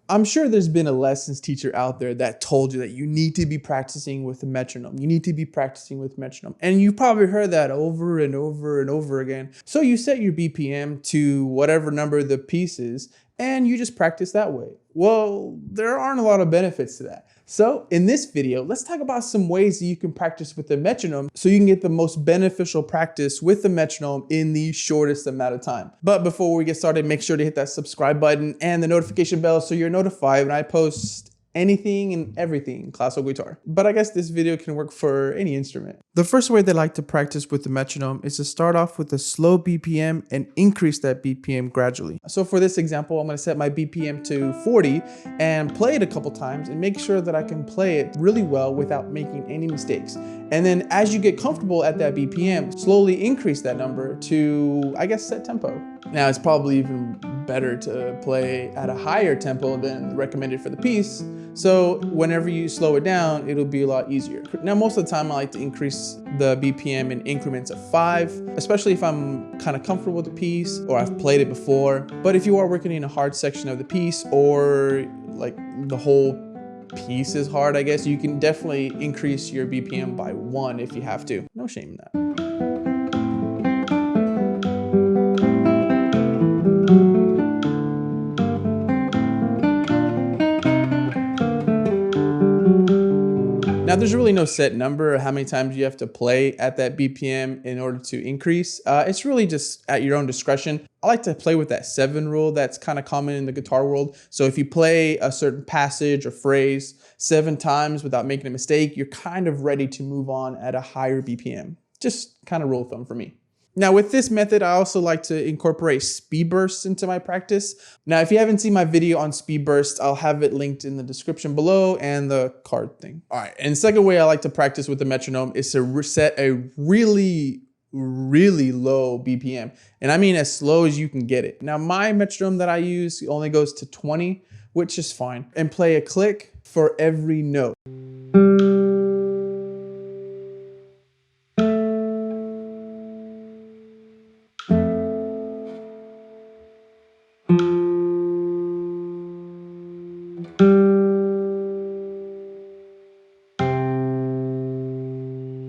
I'm sure there's been a lessons teacher out there that told you that you need to be practicing with a metronome. You need to be practicing with metronome. And you've probably heard that over and over and over again. So you set your BPM to whatever number the piece is, and you just practice that way. Well, there aren't a lot of benefits to that. So in this video, let's talk about some ways that you can practice with the metronome so you can get the most beneficial practice with the metronome in the shortest amount of time. But before we get started, make sure to hit that subscribe button and the notification bell so you're notified when I post anything and everything classical guitar. But I guess this video can work for any instrument. The first way they like to practice with the metronome is to start off with a slow BPM and increase that BPM gradually. So for this example, I'm going to set my BPM to 40 and play it a couple times and make sure that I can play it really well without making any mistakes. And then as you get comfortable at that BPM, slowly increase that number to, I guess, set tempo. Now it's probably even better to play at a higher tempo than recommended for the piece. So whenever you slow it down, it'll be a lot easier. Now, most of the time I like to increase the BPM in increments of 5, especially if I'm kind of comfortable with the piece or I've played it before. But if you are working in a hard section of the piece or like the whole piece is hard, I guess, you can definitely increase your BPM by 1 if you have to. No shame in that. Now, there's really no set number of how many times you have to play at that BPM in order to increase. It's really just at your own discretion. I like to play with that 7 rule that's kind of common in the guitar world. So if you play a certain passage or phrase 7 times without making a mistake, you're kind of ready to move on at a higher BPM. Just kind of rule of thumb for me. Now with this method, I also like to incorporate speed bursts into my practice. Now, if you haven't seen my video on speed bursts, I'll have it linked in the description below and the card thing. All right, and the second way I like to practice with the metronome is to set a really low BPM. And I mean as slow as you can get it. Now my metronome that I use only goes to 20, which is fine. And play a click for every note.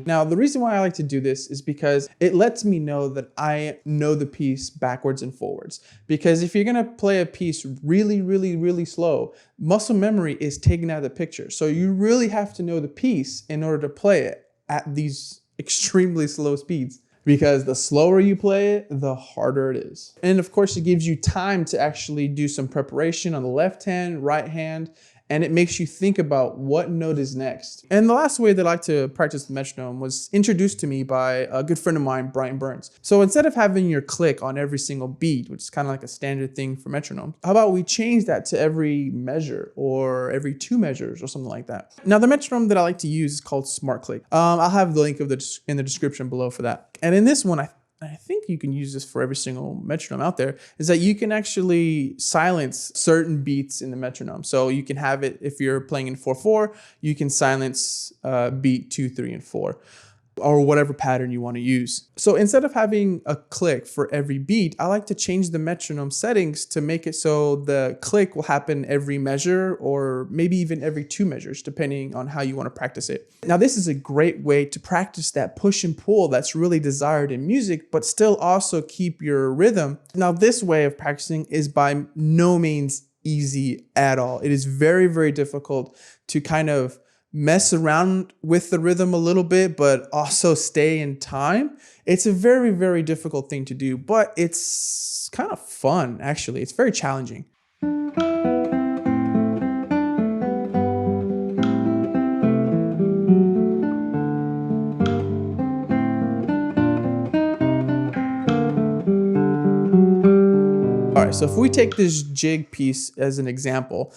Now, the reason why I like to do this is because it lets me know that I know the piece backwards and forwards. Because if you're gonna play a piece really slow, muscle memory is taken out of the picture. So you really have to know the piece in order to play it at these extremely slow speeds. Because the slower you play it, the harder it is. And of course, it gives you time to actually do some preparation on the left hand, right hand, and it makes you think about what note is next. And the last way that I like to practice the metronome was introduced to me by a good friend of mine, Brian Burns. So instead of having your click on every single beat, which is kind of like a standard thing for metronome, how about we change that to every measure or every 2 measures or something like that. Now the metronome that I like to use is called Smart Click. I'll have the link in the description below for that. And in this one, I think you can use this for every single metronome out there, is that you can actually silence certain beats in the metronome. So you can have it, if you're playing in 4/4, you can silence beat 2, 3, and 4. Or whatever pattern you want to use. So instead of having a click for every beat, I like to change the metronome settings to make it so the click will happen every measure or maybe even every 2 measures, depending on how you want to practice it. Now, this is a great way to practice that push and pull that's really desired in music, but still also keep your rhythm. Now, this way of practicing is by no means easy at all. It is very difficult to kind of mess around with the rhythm a little bit, but also stay in time. It's a very difficult thing to do, but it's kind of fun, actually. It's very challenging. All right, so if we take this jig piece as an example,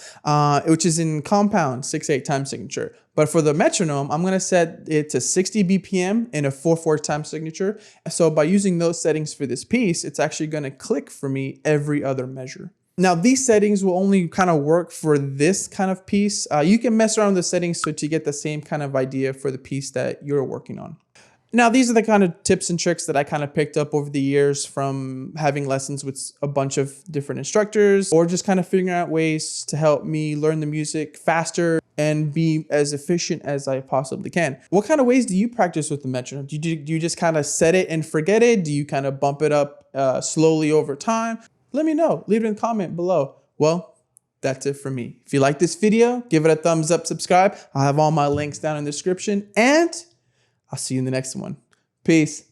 which is in compound 6/8 time signature, but for the metronome, I'm gonna set it to 60 BPM in a 4/4 time signature. So by using those settings for this piece, it's actually gonna click for me every other measure. Now, these settings will only kind of work for this kind of piece. You can mess around with the settings so to get the same kind of idea for the piece that you're working on. Now, these are the kind of tips and tricks that I kind of picked up over the years from having lessons with a bunch of different instructors, or just kind of figuring out ways to help me learn the music faster and be as efficient as I possibly can. What kind of ways do you practice with the metronome? Do you just kind of set it and forget it? Do you kind of bump it up slowly over time? Let me know. Leave it in a comment below. Well, that's it for me. If you like this video, give it a thumbs up, subscribe. I'll have all my links down in the description, and I'll see you in the next one. Peace.